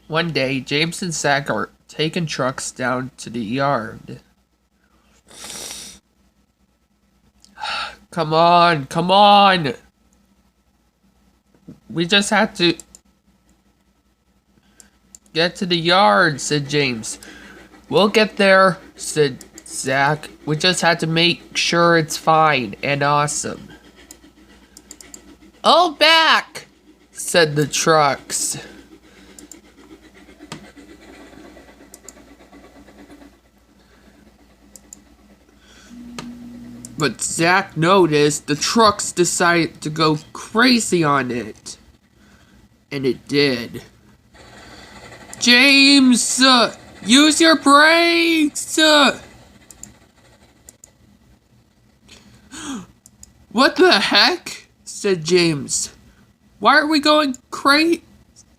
One day, James and Zack are taking trucks down to the yard. Come on, come on! We just have to get to the yard, said James. We'll get there, said Zack. We just had to make sure it's fine and awesome. All back, said the trucks. But Zack noticed the trucks decided to go crazy on it. And it did. James! Use your brakes! What the heck? Said James. Why are we going crazy?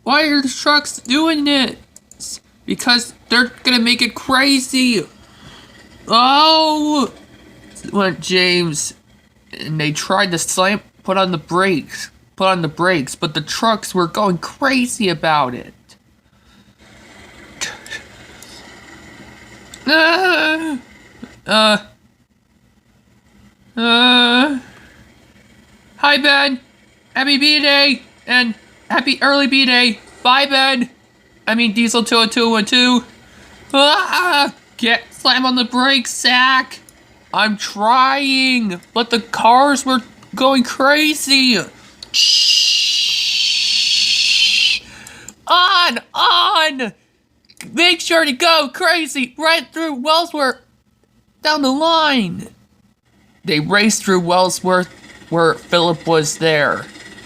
Why are the trucks doing it? Because they're gonna make it crazy. Oh! Went James, and they tried to put on the brakes, but the trucks were going crazy about it. Hi Ben, happy bday, and happy early bday. Bye Ben. I mean Diesel 20212. Slam on the brakes, Zack. I'm trying, but the cars were going crazy. Shh. On. Make sure to go crazy right through Wellsworth, down the line. They raced through Wellsworth where Philip was there.